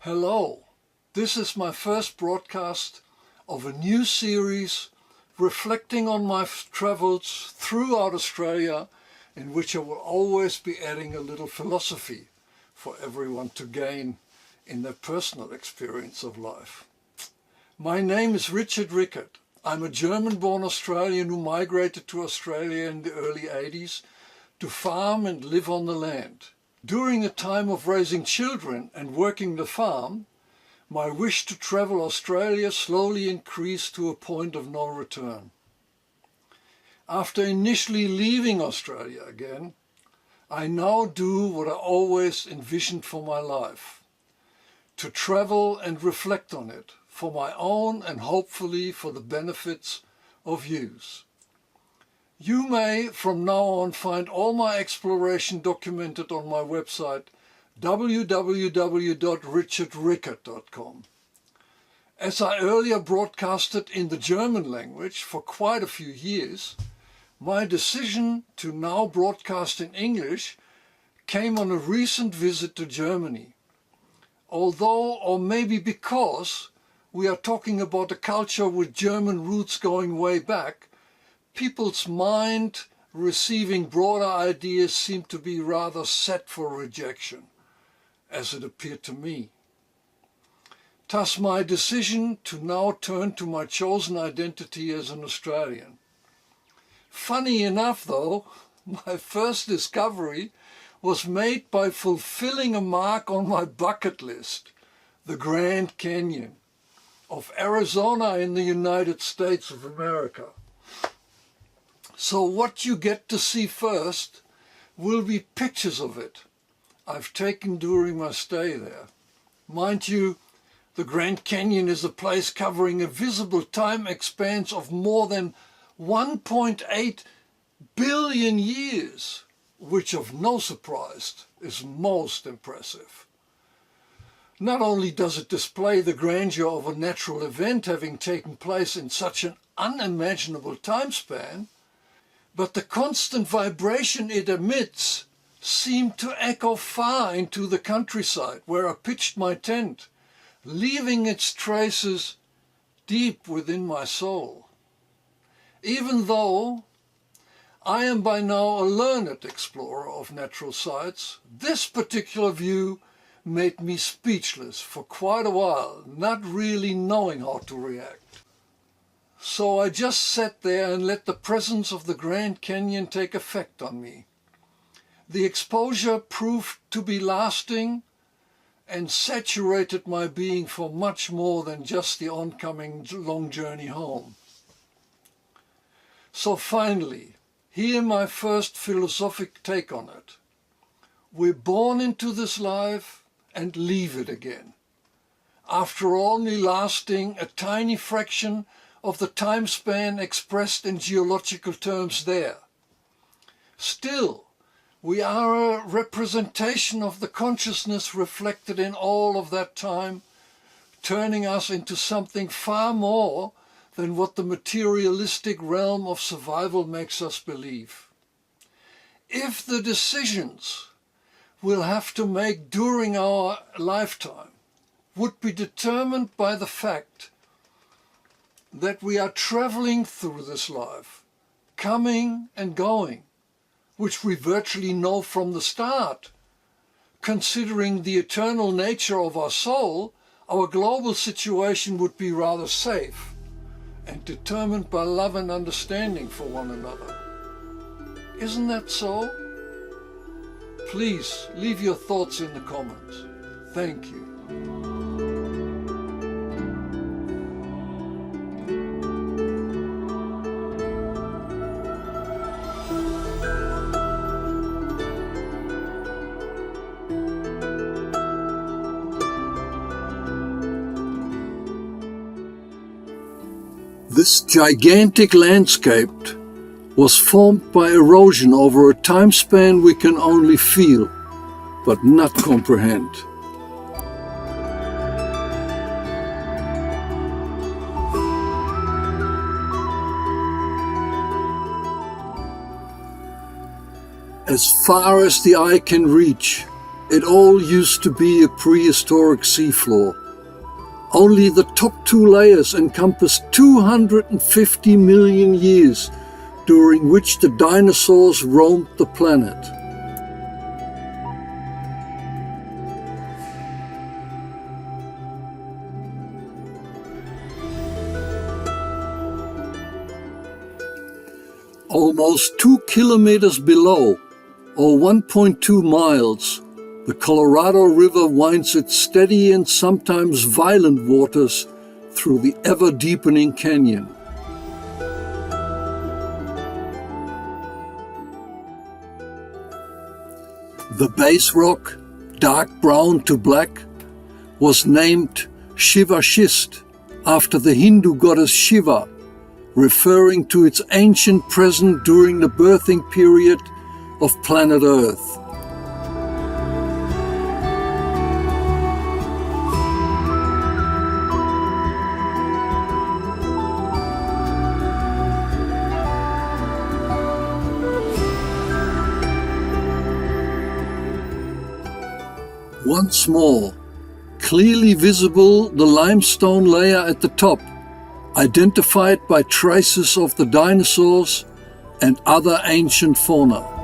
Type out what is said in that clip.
Hello, this is my first broadcast of a new series reflecting on my travels throughout Australia, in which I will always be adding a little philosophy for everyone to gain in their personal experience of life. My name is Richard Rickert. I'm a German-born Australian who migrated to Australia in the early 80s to farm and live on the land. During the time of raising children and working the farm, my wish to travel Australia slowly increased to a point of no return. After initially leaving Australia again, I now do what I always envisioned for my life: to travel and reflect on it for my own and hopefully for the benefits of yous. You may from now on find all my exploration documented on my website www.richardrickert.com. As I earlier broadcasted in the German language for quite a few years, my decision to now broadcast in English came on a recent visit to Germany. Although, or maybe because, we are talking about a culture with German roots going way back, people's mind receiving broader ideas seemed to be rather set for rejection, as it appeared to me. Thus my decision to now turn to my chosen identity as an Australian. Funny enough though, my first discovery was made by fulfilling a mark on my bucket list, the Grand Canyon of Arizona in the United States of America. So what you get to see first will be pictures of it I've taken during my stay there. Mind you, the Grand Canyon is a place covering a visible time expanse of more than 1.8 billion years, which of no surprise is most impressive. Not only does it display the grandeur of a natural event having taken place in such an unimaginable time span, but the constant vibration it emits seemed to echo far into the countryside where I pitched my tent, leaving its traces deep within my soul. Even though I am by now a learned explorer of natural sites, this particular view made me speechless for quite a while, not really knowing how to react. So I just sat there and let the presence of the Grand Canyon take effect on me. The exposure proved to be lasting and saturated my being for much more than just the oncoming long journey home. So finally, here my first philosophic take on it. We're born into this life and leave it again, after only lasting a tiny fraction of the time span expressed in geological terms there. Still, we are a representation of the consciousness reflected in all of that time, turning us into something far more than what the materialistic realm of survival makes us believe. If the decisions we'll have to make during our lifetime would be determined by the fact that we are traveling through this life, coming and going, which we virtually know from the start. Considering the eternal nature of our soul, our global situation would be rather safe and determined by love and understanding for one another. Isn't that so? Please leave your thoughts in the comments. Thank you. This gigantic landscape was formed by erosion over a time span we can only feel, but not comprehend. As far as the eye can reach, it all used to be a prehistoric seafloor. Only the top two layers encompass 250 million years, during which the dinosaurs roamed the planet. Almost 2 kilometers below, or 1.2 miles, the Colorado River winds its steady and sometimes violent waters through the ever-deepening canyon. The base rock, dark brown to black, was named Shiva Schist after the Hindu goddess Shiva, referring to its ancient presence during the birthing period of planet Earth. Once more, clearly visible the limestone layer at the top, identified by traces of the dinosaurs and other ancient fauna.